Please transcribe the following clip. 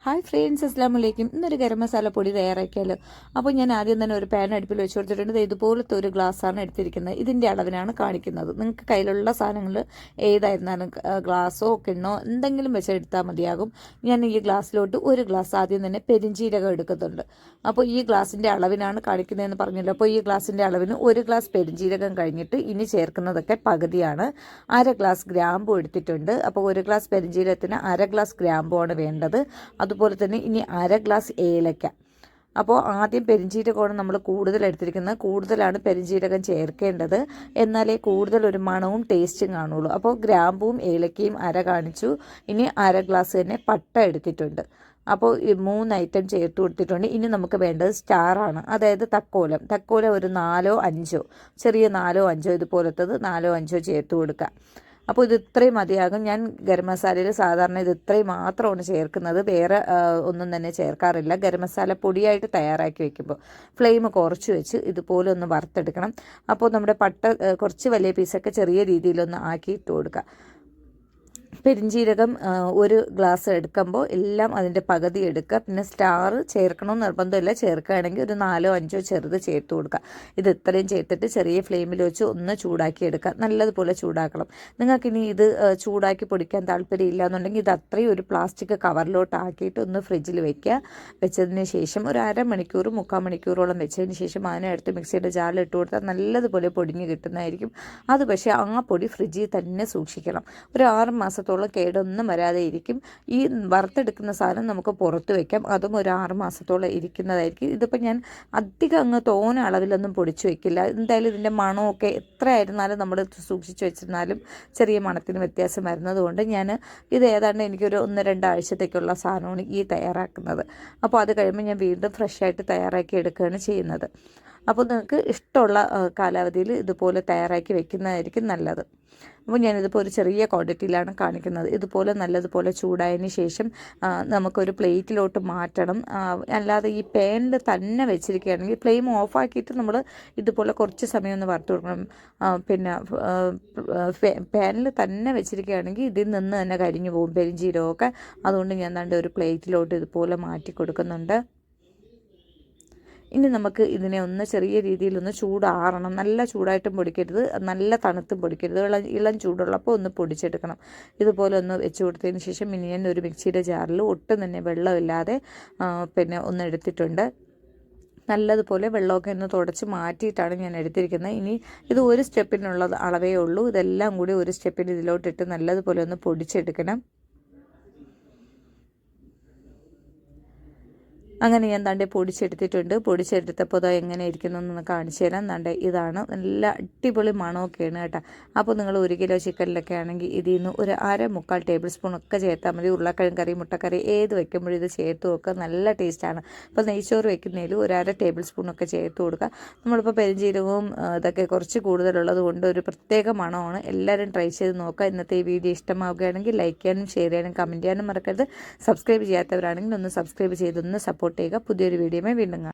Hi friends, അസ്സാം വലൈക്കും. ഇന്നൊരു ഗരം മസാല പൊടി തയ്യാറാക്കിയാലോ. അപ്പോൾ ഞാൻ ആദ്യം തന്നെ ഒരു പാൻ അടുപ്പിൽ വെച്ച് കൊടുത്തിട്ടുണ്ട്. ഇതുപോലത്തെ ഒരു ഗ്ലാസ്സാണ് എടുത്തിരിക്കുന്നത്. ഇതിൻ്റെ അളവിനാണ് കാണിക്കുന്നത്. നിങ്ങൾക്ക് കയ്യിലുള്ള സാധനങ്ങൾ ഏതായിരുന്നാലും ഗ്ലാസ്സോ കിണ്ണോ എന്തെങ്കിലും വെച്ച് എടുത്താൽ മതിയാകും. ഞാൻ ഈ ഗ്ലാസ്സിലോട്ട് ഒരു ഗ്ലാസ് ആദ്യം തന്നെ പെരിഞ്ചീരകം എടുക്കുന്നുണ്ട്. അപ്പോൾ ഈ ഗ്ലാസിൻ്റെ അളവിനാണ് കാണിക്കുന്നതെന്ന് പറഞ്ഞല്ലോ. അപ്പോൾ ഈ ഗ്ലാസിൻ്റെ അളവിന് ഒരു ഗ്ലാസ് പെരിഞ്ചീരകം കഴിഞ്ഞിട്ട് ഇനി ചേർക്കുന്നതൊക്കെ പകുതിയാണ്. അര ഗ്ലാസ് ഗ്രാമ്പു എടുത്തിട്ടുണ്ട്. അപ്പോൾ ഒരു ഗ്ലാസ് പെരിഞ്ചീരകത്തിന് അര ഗ്ലാസ് ഗ്രാമ്പുമാണ് വേണ്ടത്. അതുപോലെ തന്നെ ഇനി അര ഗ്ലാസ് ഏലക്ക. അപ്പോൾ ആദ്യം പെരിഞ്ചീരകമാണ് നമ്മൾ കൂടുതൽ എടുത്തിരിക്കുന്നത്. കൂടുതലാണ് പെരിഞ്ചീരകം ചേർക്കേണ്ടത്, എന്നാലേ കൂടുതൽ ഒരു മണവും ടേസ്റ്റും കാണുള്ളൂ. അപ്പോൾ ഗ്രാമ്പും ഏലക്കയും അര കാണിച്ചു. ഇനി അര ഗ്ലാസ് തന്നെ പട്ട എടുത്തിട്ടുണ്ട്. അപ്പോൾ ഈ 3 ഐറ്റം ചേർത്ത് കൊടുത്തിട്ടുണ്ട്. ഇനി നമുക്ക് വേണ്ടത് സ്റ്റാറാണ്, അതായത് തക്കോലം ഒരു 4 5 ചെറിയ 4 5 ഇതുപോലത്തത് 4 5 ചേർത്ത് കൊടുക്കുക. അപ്പോൾ ഇത് ഇത്രയും മതിയാകും. ഞാൻ ഗരം മസാലയിൽ സാധാരണ ഇത് ഇത്രയും മാത്രമാണ് ചേർക്കുന്നത്, വേറെ ഒന്നും തന്നെ ചേർക്കാറില്ല. ഗരം മസാല പൊടിയായിട്ട് തയ്യാറാക്കി വെക്കുമ്പോൾ ഫ്ലെയിം കുറച്ച് വെച്ച് ഇതുപോലെ ഒന്ന് വറുത്തെടുക്കണം. അപ്പോൾ നമ്മുടെ പട്ട കുറച്ച് വലിയ പീസൊക്കെ ചെറിയ രീതിയിലൊന്ന് ആക്കിയിട്ട് കൊടുക്കുക. പെരിഞ്ചീരകം ഒരു ഗ്ലാസ് എടുക്കുമ്പോൾ എല്ലാം അതിൻ്റെ പകുതി എടുക്കുക. പിന്നെ സ്റ്റാർ ചേർക്കണമെന്ന് നിർബന്ധമില്ല, ചേർക്കുകയാണെങ്കിൽ ഒരു 4 5 ചെറുത് ചേർത്ത് കൊടുക്കുക. ഇത് ഇത്രയും ചേർത്തിട്ട് ചെറിയ ഫ്ലെയിമിൽ വെച്ച് ഒന്ന് ചൂടാക്കി എടുക്കുക. നല്ലതുപോലെ ചൂടാക്കണം. നിങ്ങൾക്കിനി ഇത് ചൂടാക്കി പൊടിക്കാൻ താല്പര്യമില്ല എന്നുണ്ടെങ്കിൽ ഇത് അത്രയും ഒരു പ്ലാസ്റ്റിക് കവറിലോട്ട് ആക്കിയിട്ട് ഒന്ന് ഫ്രിഡ്ജിൽ വെക്കുക. വെച്ചതിന് ശേഷം ഒരു അരമണിക്കൂർ 3/4 മണിക്കൂറോളം വെച്ചതിന് ശേഷം അതിനടുത്ത് മിക്സിയുടെ ജാറിൽ ഇട്ട് കൊടുത്താൽ നല്ലതുപോലെ പൊടിഞ്ഞ് കിട്ടുന്നതായിരിക്കും. അത് പക്ഷേ ആ പൊടി ഫ്രിഡ്ജിൽ തന്നെ സൂക്ഷിക്കണം. ഒരു 6 മാസത്തോളം കേടൊന്നും വരാതെ ഇരിക്കും. ഈ വറുത്തെടുക്കുന്ന സാധനം നമുക്ക് പുറത്ത് വയ്ക്കാം, അതും ഒരു 6 മാസത്തോളം ഇരിക്കുന്നതായിരിക്കും. ഇതിപ്പോൾ ഞാൻ അധികം അങ്ങ് തോന അളവിലൊന്നും പൊടിച്ചു വയ്ക്കില്ല. എന്തായാലും ഇതിൻ്റെ മണമൊക്കെ എത്ര ആയിരുന്നാലും നമ്മൾ സൂക്ഷിച്ച് വെച്ചിരുന്നാലും ചെറിയ മണത്തിന് വ്യത്യാസം വരുന്നതുകൊണ്ട് ഞാൻ ഇത് ഏതാണ്ട് എനിക്കൊരു 1-2 ആഴ്ചത്തേക്കുള്ള സാധനമാണ് ഈ തയ്യാറാക്കുന്നത്. അപ്പോൾ അത് കഴിയുമ്പോൾ ഞാൻ വീണ്ടും ഫ്രഷായിട്ട് തയ്യാറാക്കി എടുക്കുകയാണ് ചെയ്യുന്നത്. അപ്പോൾ നിങ്ങൾക്ക് ഇഷ്ടമുള്ള കാലാവധിയിൽ ഇതുപോലെ തയ്യാറാക്കി വെക്കുന്നതായിരിക്കും നല്ലത്. അപ്പോൾ ഞാനിതിപ്പോൾ ഒരു ചെറിയ ക്വാണ്ടിറ്റിയിലാണ് കാണിക്കുന്നത്. ഇതുപോലെ നല്ലതുപോലെ ചൂടായതിന് ശേഷം നമുക്കൊരു പ്ലേറ്റിലോട്ട് മാറ്റണം. അല്ലാതെ ഈ പാനിൽ തന്നെ വെച്ചിരിക്കുകയാണെങ്കിൽ ഫ്ലെയിം ഓഫാക്കിയിട്ട് നമ്മൾ ഇതുപോലെ കുറച്ച് സമയം ഒന്ന് വറുത്ത് കൊടുക്കണം. പിന്നെ പാനിൽ തന്നെ വെച്ചിരിക്കുകയാണെങ്കിൽ ഇതിൽ നിന്ന് തന്നെ കരിഞ്ഞു പോകും പെരിഞ്ചീരകമൊക്കെ. അതുകൊണ്ട് ഞാൻ ദാണ്ട് ഒരു പ്ലേറ്റിലോട്ട് ഇതുപോലെ മാറ്റി കൊടുക്കുന്നുണ്ട്. ഇനി നമുക്ക് ഇതിനെ ഒന്ന് ചെറിയ രീതിയിലൊന്ന് ചൂടാറണം. നല്ല ചൂടായിട്ടും പൊടിക്കരുത്, നല്ല തണുത്തും പൊടിക്കരുത്. ഇളം ചൂടുള്ളപ്പോൾ ഒന്ന് പൊടിച്ചെടുക്കണം. ഇതുപോലെ ഒന്ന് വെച്ച് കൊടുത്തതിന് ശേഷം ഇനി ഞാൻ ഒരു മിക്സിയുടെ ജാറിൽ ഒട്ടും തന്നെ വെള്ളമില്ലാതെ പിന്നെ ഒന്ന് എടുത്തിട്ടുണ്ട്. നല്ലതുപോലെ വെള്ളമൊക്കെ ഒന്ന് തുടച്ച് മാറ്റിയിട്ടാണ് ഞാൻ എടുത്തിരിക്കുന്നത്. ഇനി ഇത് ഒരു സ്റ്റെപ്പിനുള്ള അളവേ ഉള്ളൂ. ഇതെല്ലാം കൂടി ഒരു സ്റ്റെപ്പിൽ ഇതിലോട്ടിട്ട് നല്ലതുപോലെ ഒന്ന് പൊടിച്ചെടുക്കണം. അങ്ങനെ ഞാൻ ദാണ്ടെ പൊടിച്ചെടുത്തിട്ടുണ്ട്. പൊടിച്ചെടുത്തപ്പോൾ അത് എങ്ങനെ ഇരിക്കുന്നതെന്ന് കാണിച്ചു തരാം. ദാണ്ടെ ഇതാണ്, നല്ല അടിപൊളി മണമൊക്കെയാണ് കേട്ടോ. അപ്പോൾ നിങ്ങൾ 1 കിലോ ചിക്കനിലൊക്കെ ആണെങ്കിൽ ഇതിൽ നിന്ന് ഒരു 1/4 ടേബിൾ സ്പൂൺ ഒക്കെ ചേർത്താൽ മതി. ഉരുളക്കിഴങ്ങ് കറി, മുട്ടക്കറി ഏത് വെക്കുമ്പോഴും ഇത് ചേർത്ത് വെക്കുക, നല്ല ടേസ്റ്റാണ്. അപ്പോൾ നെയ്ച്ചോറ് വെക്കുന്നതിൽ ഒരു 1/2 ടേബിൾ സ്പൂണൊക്കെ ചേർത്ത് കൊടുക്കുക. നമ്മളിപ്പോൾ പെരിഞ്ചീരകവും ഇതൊക്കെ കുറച്ച് കൂടുതലുള്ളത് കൊണ്ട് ഒരു പ്രത്യേക മണമാണ്. എല്ലാവരും ട്രൈ ചെയ്ത് നോക്കുക. ഇന്നത്തെ ഈ വീഡിയോ ഇഷ്ടമാവുകയാണെങ്കിൽ ലൈക്ക് ചെയ്യാനും ഷെയർ ചെയ്യാനും കമൻറ്റ് ചെയ്യാനും മറക്കരുത്. സബ്സ്ക്രൈബ് ചെയ്യാത്തവരാണെങ്കിൽ ഒന്ന് സബ്സ്ക്രൈബ് ചെയ്തൊന്ന് സപ്പോർട്ട് ചെയ്യുക. പുതിയൊരു വീഡിയോയുമായി വീണ്ടും കാണാം.